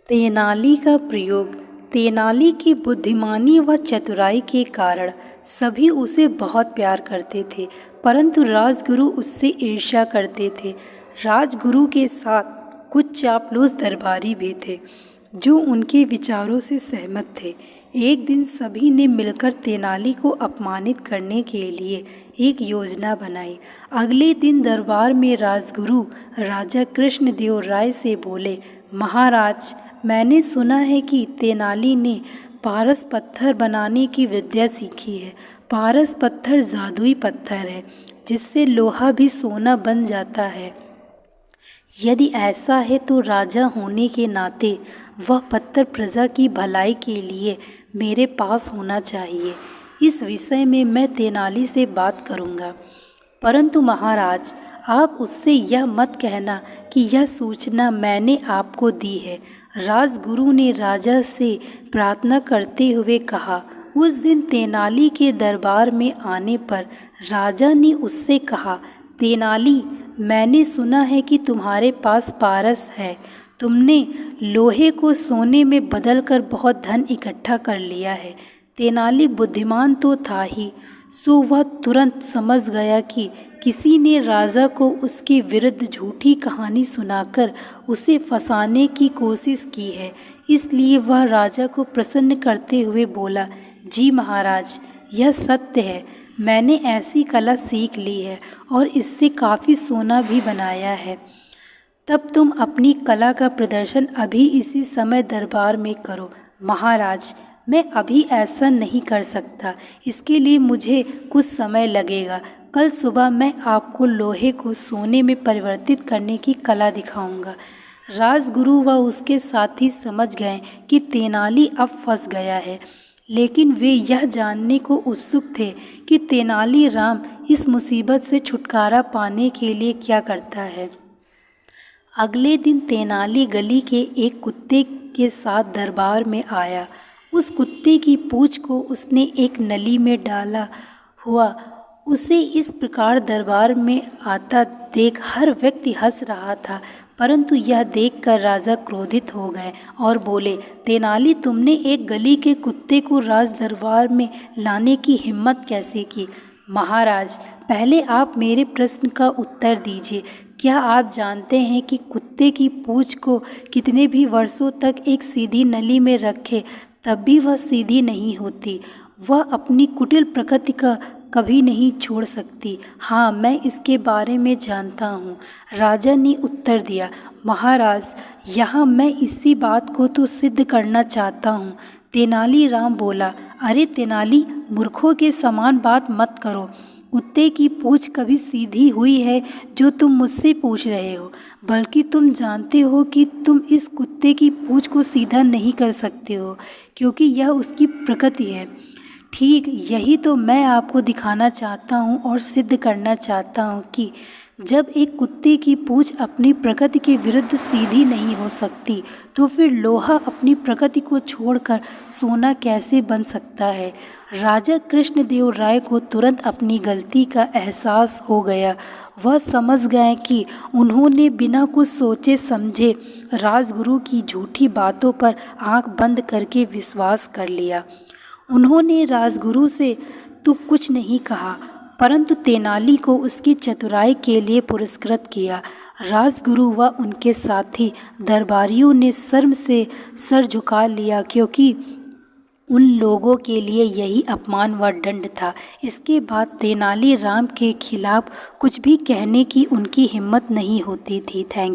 तेनाली का प्रयोग। तेनाली की बुद्धिमानी व चतुराई के कारण सभी उसे बहुत प्यार करते थे, परंतु राजगुरु उससे ईर्ष्या करते थे। राजगुरु के साथ कुछ चापलूस दरबारी भी थे जो उनके विचारों से सहमत थे। एक दिन सभी ने मिलकर तेनाली को अपमानित करने के लिए एक योजना बनाई। अगले दिन दरबार में राजगुरु राजा कृष्णदेव राय से बोले, महाराज, मैंने सुना है कि तेनाली ने पारस पत्थर बनाने की विद्या सीखी है। पारस पत्थर जादुई पत्थर है जिससे लोहा भी सोना बन जाता है। यदि ऐसा है तो राजा होने के नाते वह पत्थर प्रजा की भलाई के लिए मेरे पास होना चाहिए। इस विषय में मैं तेनाली से बात करूंगा, परंतु महाराज, आप उससे यह मत कहना कि यह सूचना मैंने आपको दी है। राजगुरु ने राजा से प्रार्थना करते हुए कहा। उस दिन तेनाली के दरबार में आने पर राजा ने उससे कहा, तेनाली, मैंने सुना है कि तुम्हारे पास पारस है। तुमने लोहे को सोने में बदलकर बहुत धन इकट्ठा कर लिया है। तेनाली बुद्धिमान तो था ही, सो वह तुरंत समझ गया कि किसी ने राजा को उसके विरुद्ध झूठी कहानी सुनाकर उसे फंसाने की कोशिश की है। इसलिए वह राजा को प्रसन्न करते हुए बोला, जी महाराज, यह सत्य है। मैंने ऐसी कला सीख ली है और इससे काफ़ी सोना भी बनाया है। तब तुम अपनी कला का प्रदर्शन अभी इसी समय दरबार में करो। महाराज, मैं अभी ऐसा नहीं कर सकता, इसके लिए मुझे कुछ समय लगेगा। कल सुबह मैं आपको लोहे को सोने में परिवर्तित करने की कला दिखाऊंगा। राजगुरु व उसके साथी समझ गए कि तेनाली अब फंस गया है, लेकिन वे यह जानने को उत्सुक थे कि तेनाली राम इस मुसीबत से छुटकारा पाने के लिए क्या करता है। अगले दिन तेनाली गली के एक कुत्ते के साथ दरबार में आया। उस कुत्ते की पूंछ को उसने एक नली में डाला हुआ उसे इस प्रकार दरबार में आता देख हर व्यक्ति हंस रहा था, परंतु यह देखकर राजा क्रोधित हो गए और बोले, तेनाली, तुमने एक गली के कुत्ते को राज दरबार में लाने की हिम्मत कैसे की? महाराज, पहले आप मेरे प्रश्न का उत्तर दीजिए। क्या आप जानते हैं कि कुत्ते की पूंछ को कितने भी वर्षों तक एक सीधी नली में रखे तब भी वह सीधी नहीं होती? वह अपनी कुटिल प्रकृति का कभी नहीं छोड़ सकती। हाँ, मैं इसके बारे में जानता हूँ, राजा ने उत्तर दिया। महाराज, यहाँ मैं इसी बात को तो सिद्ध करना चाहता हूँ। तेनाली राम बोला, अरे तेनाली, मूर्खों के समान बात मत करो। कुत्ते की पूंछ कभी सीधी हुई है जो तुम मुझसे पूछ रहे हो, बल्कि तुम जानते हो कि तुम इस कुत्ते की पूंछ को सीधा नहीं कर सकते हो, क्योंकि यह उसकी प्रकृति है। ठीक यही तो मैं आपको दिखाना चाहता हूँ और सिद्ध करना चाहता हूँ कि जब एक कुत्ते की पूंछ अपनी प्रकृति के विरुद्ध सीधी नहीं हो सकती, तो फिर लोहा अपनी प्रकृति को छोड़कर सोना कैसे बन सकता है। राजा कृष्णदेव राय को तुरंत अपनी गलती का एहसास हो गया। वह समझ गए कि उन्होंने बिना कुछ सोचे समझे राजगुरु की झूठी बातों पर आंख बंद करके विश्वास कर लिया। उन्होंने राजगुरु से तो कुछ नहीं कहा, परंतु तेनाली को उसकी चतुराई के लिए पुरस्कृत किया। राजगुरु व उनके साथी दरबारियों ने शर्म से सर झुका लिया, क्योंकि उन लोगों के लिए यही अपमान व दंड था। इसके बाद तेनाली राम के खिलाफ कुछ भी कहने की उनकी हिम्मत नहीं होती थी। थैंक